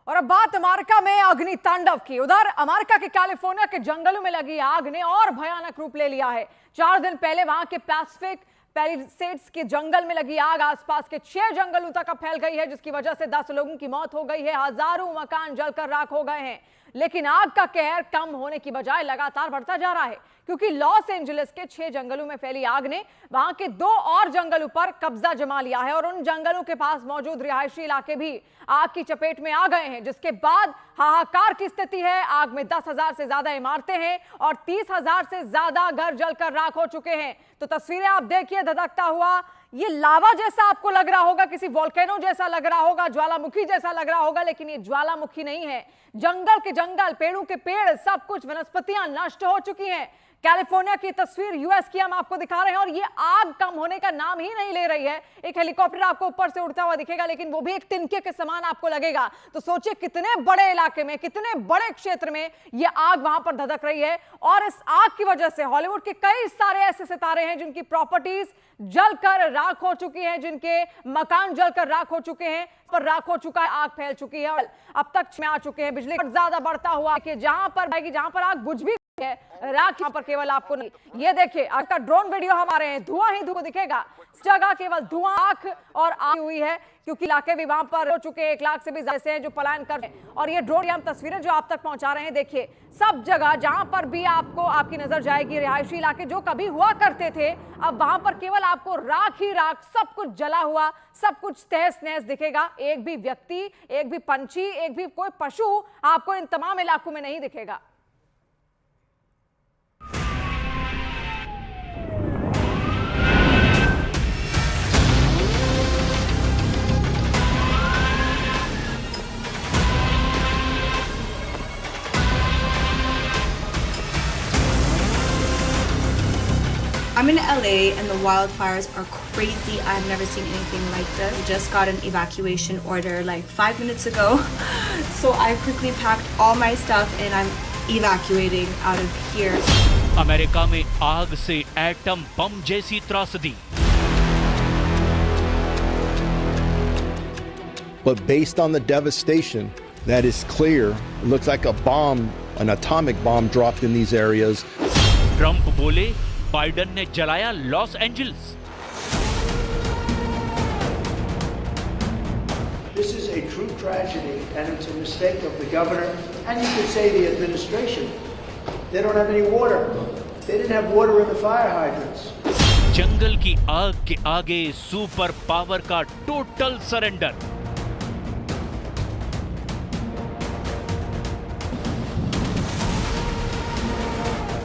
और अब बात अमेरिका में अग्नि तांडव की। उधर अमेरिका के कैलिफोर्निया के जंगलों में लगी आग ने और भयानक रूप ले लिया है। 4 दिन पहले वहां के पैसिफिक पैलिसेड्स के जंगल में लगी आग आसपास के 6 जंगलों तक फैल गई है, जिसकी वजह से 10 लोगों की मौत हो गई है, हजारों मकान जलकर राख हो गए हैं। लेकिन आग का कहर कम होने की बजाय लगातार बढ़ता जा रहा है, क्योंकि लॉस एंजलिस के 6 जंगलों में फैली आग ने वहां के 2 और जंगलों पर कब्जा जमा लिया है और उन जंगलों के पास मौजूद रिहायशी इलाके भी आग की चपेट में आ गए हैं, जिसके बाद हाहाकार की स्थिति है। आग में 10,000 से ज्यादा इमारतें हैं और 30,000 से ज्यादा घर जलकर राख हो चुके हैं। तो तस्वीरें आप देखिए, धधकता हुआ ये लावा जैसा आपको लग रहा होगा, किसी वोल्केनो जैसा लग रहा होगा, ज्वालामुखी जैसा लग रहा होगा, लेकिन ये ज्वालामुखी नहीं है। जंगल के जंगल, पेड़ों के पेड़, सब कुछ, वनस्पतियां नष्ट हो चुकी हैं। कैलिफोर्निया की तस्वीर यूएस की हम आपको दिखा रहे हैं और ये आग कम होने का नाम ही नहीं ले रही है। एक हेलीकॉप्टर आपको ऊपर से उड़ता हुआ दिखेगा, लेकिन वो भी एक तिनके के समान आपको लगेगा। तो सोचिए कितने बड़े इलाके में, कितने बड़े क्षेत्र में ये आग वहां पर धधक रही है। और इस आग की वजह से हॉलीवुड के कई सारे ऐसे सितारे हैं जिनकी प्रॉपर्टीज जलकर राख हो चुकी हैं, जिनके मकान जलकर राख हो चुके हैं, पर राख हो चुका है, आग फैल चुकी है और अब तक में आ चुके हैं। बिजली ज्यादा बढ़ता हुआ कि जहां पर आग बुझ भी है, राख यहां पर केवल आपको नहीं। ये देखिए, आज का ड्रोन वीडियो हमारे हैं, धुआं ही धुआं दिखेगा। इस जगह केवल धुआं, आग और आग हुई है, क्योंकि इलाके भी वहां पर हो चुके हैं। 1 लाख से भी ज्यादा हैं जो पलायन कर रहे हैं। और ये ड्रोन, हम तस्वीरें जो आप तक पहुंचा रहे हैं, देखिए सब जगह जहां पर भी आपको आपकी नजर जाएगी, रिहायशी इलाके जो कभी हुआ करते थे, अब वहां पर केवल आपको राख ही राख, सब कुछ जला हुआ, सब कुछ तहस नहस दिखेगा। एक भी व्यक्ति, एक भी पंछी, एक भी कोई पशु आपको इन तमाम इलाकों में नहीं दिखेगा। I'm in LA and the wildfires are crazy. I've never seen anything like this. We just got an evacuation order like 5 minutes ago. So I quickly packed all my stuff and I'm evacuating out of here. America में आग से atom bomb जैसी त्रासदी। But based on the devastation, that is clear. It looks like a bomb, an atomic bomb dropped in these areas. Trump बोले, Biden ने जलाया Los Angeles. This is a true tragedy and it's a mistake of the governor and you could say the administration. They don't have any water. They didn't have water in the fire hydrants. जंगल की आग के आगे super power का total surrender.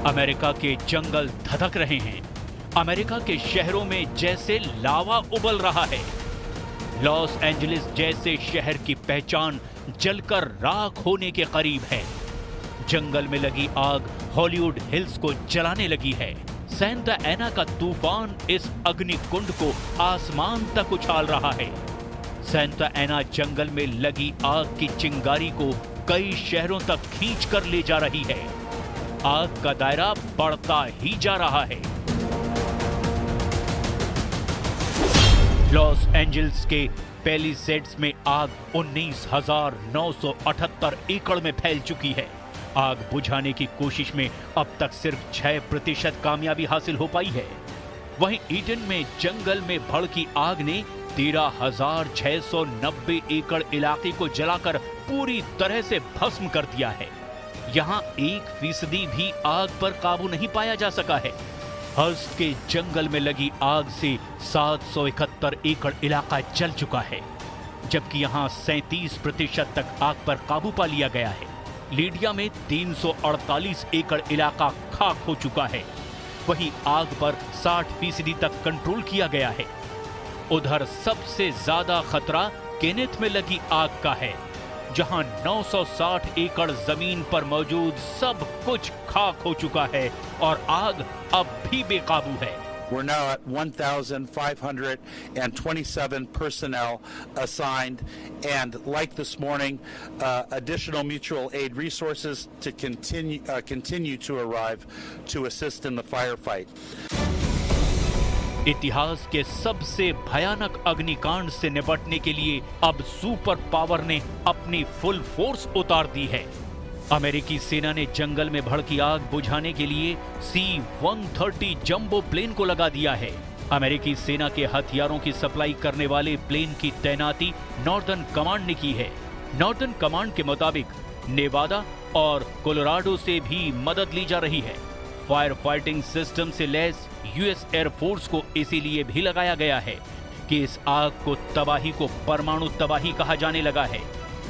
America के जंगल धधक रहे हैं। America के शहरों में जैसे लावा उबल रहा है। लॉस एंजलिस जैसे शहर की पहचान जलकर राख होने के करीब है। जंगल में लगी आग हॉलीवुड हिल्स को जलाने लगी है। सैंटा एना का तूफान इस अग्निकुंड को आसमान तक उछाल रहा है। सैंटा एना जंगल में लगी आग की चिंगारी को कई शहरों तक खींच कर ले जा रही है। आग का दायरा बढ़ता ही जा रहा है। लॉस एंजल्स के पैलिसेड्स में आग 19,978 एकड़ में फैल चुकी है। आग बुझाने की कोशिश में अब तक सिर्फ 6% कामयाबी हासिल हो पाई है। वहीं ईडन में जंगल में भड़की आग ने 13,690 एकड़ इलाके को जलाकर पूरी तरह से भस्म कर दिया है। यहाँ 1% भी आग पर काबू नहीं पाया जा सका है। हर्स्ट के जंगल में लगी आग से 771 एकड़ इलाका जल चुका है, जबकि यहाँ 37% तक आग पर काबू पा लिया गया है। लीडिया में 348 एकड़ इलाका खाक हो चुका है। वहीं आग पर 60% तक कंट्रोल किया गया है। उधर सबसे ज्यादा खतरा केनेथ में लगी आग का है, जहां 960 एकड़ जमीन पर मौजूद सब कुछ खाक हो चुका है और आग अब भी बेकाबू है। We're now at 1,527 personnel assigned, and like this morning, additional mutual aid resources to continue to arrive to assist in the firefight. इतिहास के सबसे भयानक अग्निकांड से निपटने के लिए अब सुपर पावर ने अपनी फुल फोर्स उतार दी है। अमेरिकी सेना ने जंगल में भड़की आग बुझाने के लिए C-130 जंबो प्लेन को लगा दिया है। अमेरिकी सेना के हथियारों की सप्लाई करने वाले प्लेन की तैनाती नॉर्दर्न कमांड ने की है। नॉर्दर्न कमांड के मुताबिक नेवादा और कोलोराडो से भी मदद ली जा रही है। फायर फाइटिंग सिस्टम से लैस यूएस एयरफोर्स को इसीलिए भी लगाया गया है कि इस आग को तबाही को परमाणु तबाही कहा जाने लगा है।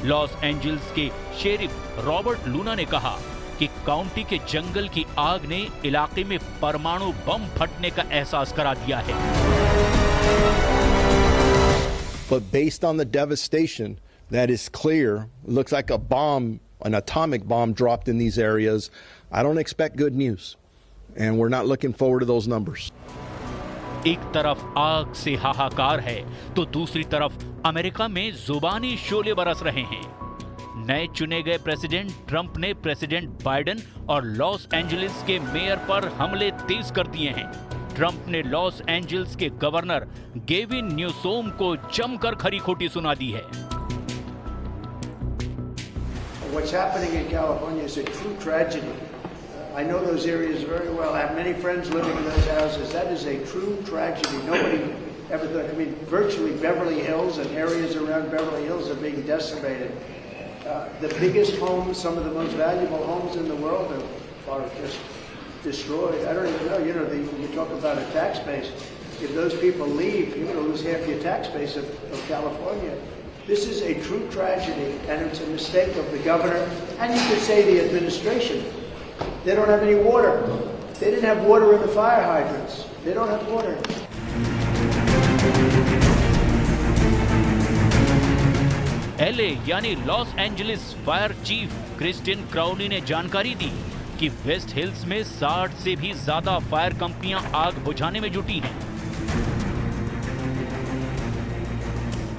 लॉस एंजल्स के शेरिफ रॉबर्ट लूना ने कहा कि काउंटी के जंगल की आग ने इलाके में परमाणु बम फटने का एहसास करा दिया है। But based on the devastation that is clear, looks like a bomb, an atomic bomb dropped in these areas. I don't expect good news. And we're not looking forward to those numbers. एक तरफ आग से हाहाकार है तो दूसरी तरफ America में जुबानी शोले बरस रहे हैं। नए चुने गए प्रेसिडेंट ट्रंप ने प्रेसिडेंट बाइडेन और लॉस एंजलिस के मेयर पर हमले तेज कर दिए हैं। ट्रंप ने लॉस एंजल्स के गवर्नर गेविन न्यूसोम को जमकर खरी खोटी सुना दी है। What's happening in California is a true tragedy. I know those areas very well. I have many friends living in those houses. That is a true tragedy. Nobody ever thought. I mean, virtually Beverly Hills and areas around Beverly Hills are being decimated. The biggest homes, some of the most valuable homes in the world are just destroyed. I don't even know. You know, you talk about a tax base. If those people leave, you're going to lose half your tax base of California. This is a true tragedy, and it's a mistake of the governor, and you could say the administration. They don't have any water. They didn't have water in the fire hydrants. They don't have water. LA यानी Los Angeles fire chief Kristin Crowley ने जानकारी दी कि waste hills में 60 से भी ज्यादा fire कंपनियां आग बुझाने में जुटी हैं।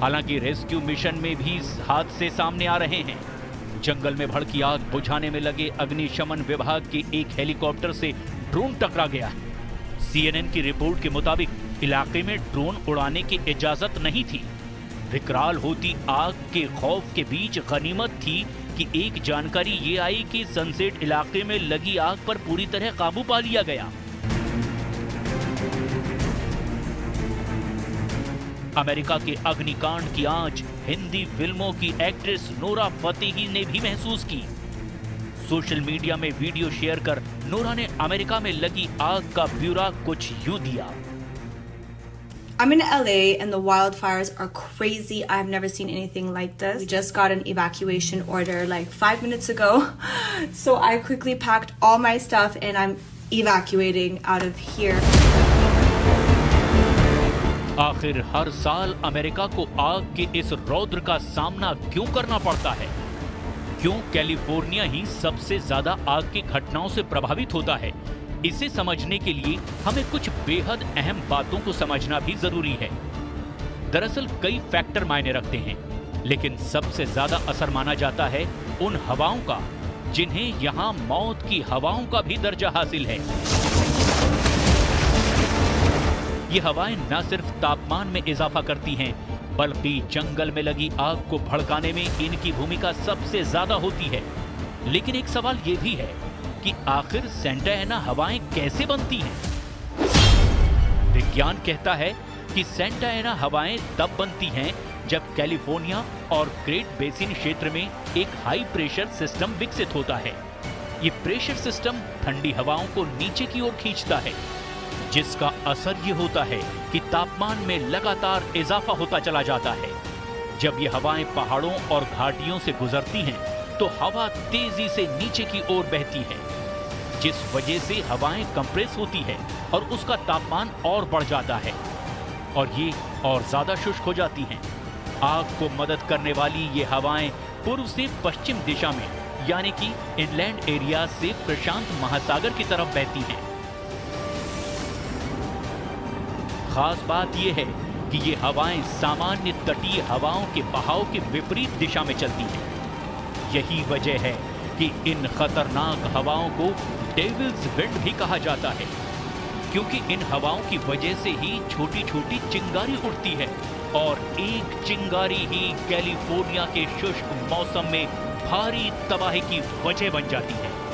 हालांकि रेस्क्यू मिशन में भी हादसे सामने आ रहे हैं। जंगल में भड़की आग बुझाने में लगे अग्निशमन विभाग के एक हेलीकॉप्टर से ड्रोन टकरा गया। CNN की रिपोर्ट के मुताबिक इलाके में ड्रोन उड़ाने की इजाजत नहीं थी। विकराल होती आग के खौफ के बीच गनीमत थी कि एक जानकारी ये आई कि सनसेट इलाके में लगी आग पर पूरी तरह काबू पा लिया गया। अमेरिका के अग्निकांड की आंच हिंदी फिल्मों की एक्ट्रेस नोरा फतेही ने भी महसूस की। सोशल मीडिया में वीडियो शेयर कर नोरा ने अमेरिका में लगी आग का ब्यौरा कुछ यूं दिया। I'm in LA and the wildfires are crazy. I've never seen anything like this. We just got an evacuation order like 5 minutes ago. So I quickly packed all my stuff and I'm evacuating out of here. आखिर हर साल America को आग के इस रौद्र का सामना क्यों करना पड़ता है? क्यों कैलिफोर्निया ही सबसे ज्यादा आग की घटनाओं से प्रभावित होता है? इसे समझने के लिए हमें कुछ बेहद अहम बातों को समझना भी जरूरी है। दरअसल कई फैक्टर मायने रखते हैं, लेकिन सबसे ज्यादा असर माना जाता है उन हवाओं का जिन्हें यहाँ मौत की हवाओं का भी दर्जा हासिल है। ये हवाएं न सिर्फ तापमान में इजाफा करती हैं, बल्कि जंगल में लगी आग को भड़काने में इनकी भूमिका सबसे ज्यादा होती है। लेकिन एक सवाल ये भी है कि आखिर सेंटा एना हवाएं कैसे बनती हैं? विज्ञान कहता है कि सेंटा एना हवाएं तब बनती हैं जब कैलिफोर्निया और ग्रेट बेसिन क्षेत्र में एक हाई प्रेशर सिस्टम विकसित होता है। ये प्रेशर सिस्टम ठंडी हवाओं को नीचे की ओर खींचता है, जिसका असर ये होता है कि तापमान में लगातार इजाफा होता चला जाता है। जब ये हवाएं पहाड़ों और घाटियों से गुजरती हैं, तो हवा तेजी से नीचे की ओर बहती है, जिस वजह से हवाएं कंप्रेस होती है और उसका तापमान और बढ़ जाता है और ये और ज्यादा शुष्क हो जाती हैं। आग को मदद करने वाली ये हवाएं पूर्व से पश्चिम दिशा में यानी कि इनलैंड एरिया से प्रशांत महासागर की तरफ बहती हैं। खास बात यह है कि ये हवाएं सामान्य तटीय हवाओं के बहाव के विपरीत दिशा में चलती हैं। यही वजह है कि इन खतरनाक हवाओं को डेविल्स विंड भी कहा जाता है। क्योंकि इन हवाओं की वजह से ही छोटी छोटी चिंगारी उठती है और एक चिंगारी ही कैलिफोर्निया के शुष्क मौसम में भारी तबाही की वजह बन जाती है।